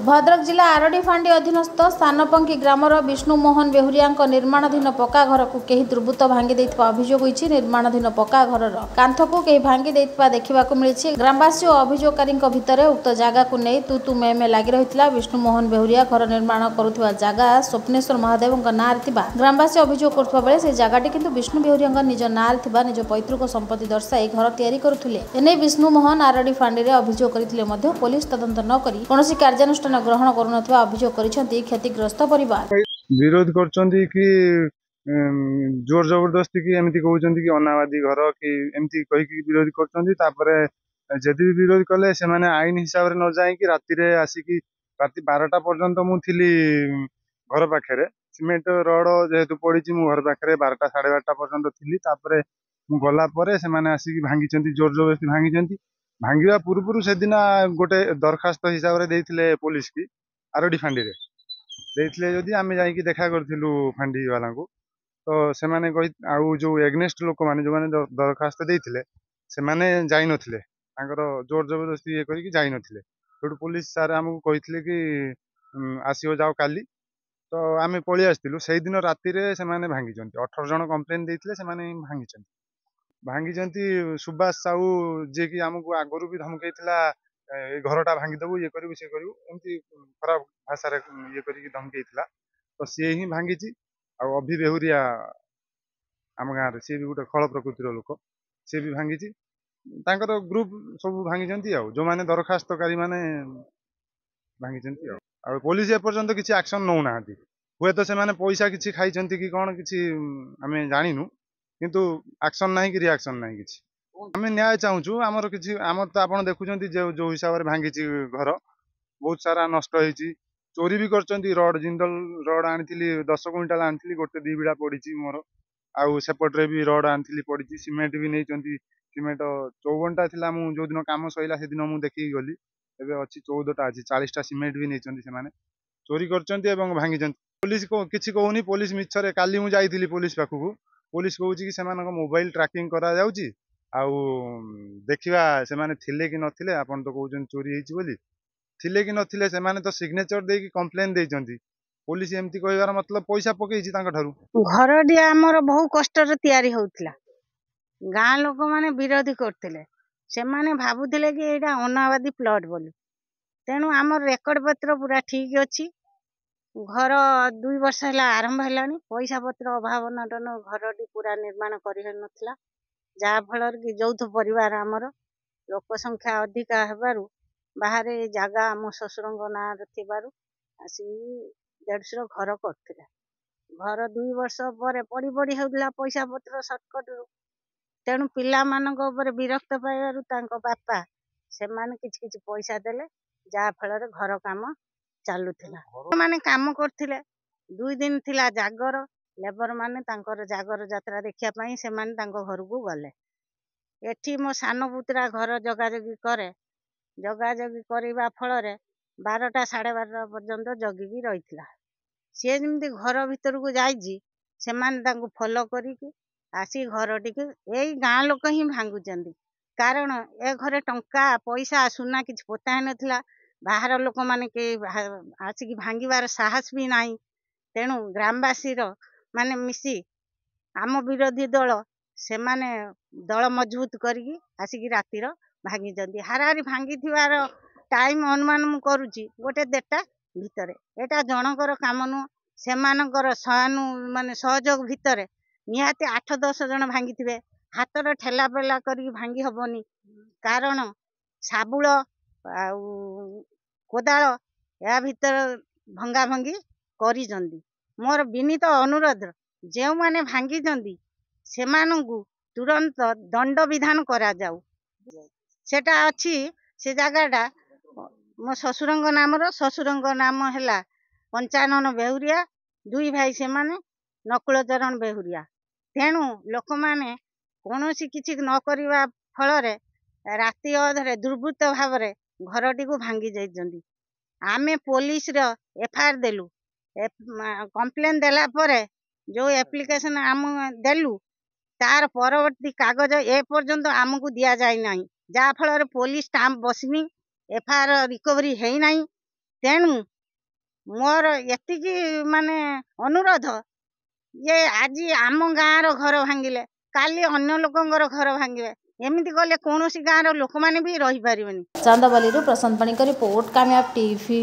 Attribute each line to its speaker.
Speaker 1: भद्रक जिला आरडीफांडी अधीनस्थ सानपंखी ग्रामर विष्णु मोहन बेहुरिया निर्माणाधीन पक्का घर को कहीं दुर्बृत्त भांगी अभियोग होती। निर्माणाधीन पक्का घर कांथ को कहीं भांगी देखा मिली। ग्रामवासी और अभियोगकारी भितर उक्त जगह को नहीं तू तू मे लगी रही। विष्णु मोहन बेहुरिया घर निर्माण करुवा जगह स्वप्नेश्वर महादेव ना ग्रामवासी अभियोग करुवा बेले से जगह किंतु विष्णु बेहुरिया निज ना निज पैतृक संपत्ति दर्शाई घर तैयारी करुले। एने विष्णु मोहन आरडीफांडी अभियोग करते पुलिस तदंत नक कार्यानुष्ठान ग्रहण करुनथिबा अभियोग करिसेंती क्षतिग्रस्त परिवार।
Speaker 2: विरोध करचंती कि जोर जबरदस्ती की एमती कहउचंती कि अनावादी घर कि एमती कहि कि विरोध करचंती। तापरे जदि भी विरोध कले से माने आईन हिसाब रे न जाई कि राति रे आसी कि राति 12टा पर्यंत मु थिली घर पाखरे सीमेंट रोड जेहेतु पड़ी मु घर पाखरे 12टा 12:30 पर्यंत थिली। तापरे मु गला परे से माने आसी कि भांगीचंती जोर जबरदस्ती भांगीचंती। भांगिवा पूर्व से दिन गोटे दरखास्त हिसाब रे देथिले पुलिस की आरडी फांडी रे देथिले जदी आमे जाई कि देखा करथिलु फांडी वाला को तो से माने कहि आउ जो एग्नेस्ट लोक माने जो माने दरखास्त देथिले से माने जाई नथिले तांकर जोर जबरदस्ती ये करी कि जाई नथिले। तो पुलिस सर हमकु कहिथिले कि आसीओ जाओ काली तो आमे पळी आस्तिलु। सेही दिन राति रे से माने भांगीचंती 18 जण कंप्लेन देथिले से माने भांगीचंती। भांगीचंती सुभाष साहू जे कि हमकु आगरु भी धमकेइथिला घरटा भांगी देबू ये करू से करू एमती खराब भाषा रे ये करी धमकेइथिला। तो सी ही भांगीची आ अभि बेहुरिया आम गाँव रे सी भी गोटे खल प्रकृतिर लोक सी भी भांगीची तांकर ग्रुप सब भांगीचंती आ जो माने दरखास्तकारी माने भांगीचंती आ पुलिस ए पर्यंत किछि एक्शन नौ नाहंती। हुए तो से माने पैसा किछि खाइचंती कि कोन किछि हमें जानिनु किंतु एक्शन नाही कि रिएक्शन नाही किछि। आम न्याय चाहूँ आमर किसी आम तो आप देखुं जो हिसाब से भांगी घर बहुत सारा नष्ट होती। चोरी भी कर रड जिंदल रड आनी 10 क्विंटाल आनी गोटे 2 बिड़ा पड़ी मोर आउ सेपटे भी रड आनी पड़ी सीमेंट भी नहीं सीमेंट 54टा था मुझे जो दिन कम सैला से दिन मुझे देखी गली एवं अच्छी 14टा अच्छी 40टा सीमेंट भी नहीं चोरी कर भांगी। पुलिस को किसी कहूनी पुलिस मिछरे काली मुझे जाइली पुलिस पाखक पुलिस कहूँ कि से मोबाइल ट्रैकिंग करा जाउची आउ देखिबा से माने थिले कि नथिले आपन तो कहउजन चोरी हेची बोली थिले कि नथिले से माने तो सिग्नेचर दे कि कंप्लेन देइचंती। पुलिस एमती कहबार मतलब पैसा पकेइची तांका ठारू
Speaker 3: घर डिया हमर बहु कष्ट रे तयारी होउतला। गां लोक माने विरोधी करथिले से माने भाबुथिले कि एटा अनावादी प्लॉट बोली। तेनु हमर रेकर्ड पत्र पूरा ठीक अछि। घर 2 वर्ष हला आरंभ हलानी पैसा पत्र अभाव नटन घर डी पूरा निर्माण करि नथला जहा फल कि यौथ परिवार आमर लोक संख्या अधिका हेबारु बाहर जगह आम शशुरंग ना थिबारु आसी 150 घर करथिले। घर 2 वर्ष पर पड़ी पड़ी होउतला पैसा पत्र शॉर्टकट रु तेणु पिला मानक ऊपर विरक्त पाइबारु तांको बापा से माने किछ किछ पैसा देले जहा फल रे घर काम चालुथिला। माने काम करथिले 2 दिन थिला जागर लेबर माने तांकर जागर यात्रा देखिया पई से माने तांको घर को गले। एठी मो सान पुत्रा घर जगाजगी करे जगाजगी करवा फल 12टा 12:30 पर्यंत जगिकी रही। सी जमी घर भीतर को जाइए से फॉलो करिकी आसी घर टी यही गाँ लोक ही भांगुचंदी कारण ए घरे टंका पैसा सुना किछ पोता नथिला। बाहर लोक माने के आसिकी भांगिबार साहस भी नाही। तेणु ग्रामवासी माने मिसी आम विरोधी दल से माने दल मजबूत करी आसिकी रातिर भांगी जंदी हाराहारी भांगी थिवार टाइम अनुमान मु करूची गोटे 1:30 भितरे एटा जनकर काम नु से मानकर सहानु माने सहयोग भितरे निहाती 8-10 जन भांगी थिबे हातर ठेला पेला करी भांगी हबनी कारण साबुल कोदाल या भीतर भंगा भंगी करी जंदी। मोर विनीत अनुरोध जे माने भांगी जंदी से मानंगु तुरंत दंड विधान करा जाऊ। सेटा अच्छी से जगहटा मो शशुरंग नाम है 55 बेहुरिया 2 भाई से माने नकुल चरण बेहुरिया। तेणु लोक माने कौनसी किछि न करिवा फल रे राति अधरे दुर्बृत्त भाव रे घरटी को भांगी जाइजंदी। आमे पुलिस रो एफआईआर देलु कंप्लेन देला परे जो एप्लिकेशन आम देलु तार परवर्ती कागज ए पर्यंत आमको दिया जाए नहीं जहाँ फल पुलिस स्टाम्प बसनी एफआईआर रिकवरी है नहीं। तेणु मोर एतिकी माने अनुरोध ये आज आम गाँव घर भांगिले काली अन्य लोकंर घर भांगे एमती कले कौन गाँव लोक मैंने भी रही पारे।
Speaker 1: चांदबाली प्रशांत पाणिक रिपोर्ट कामयाब टीवी।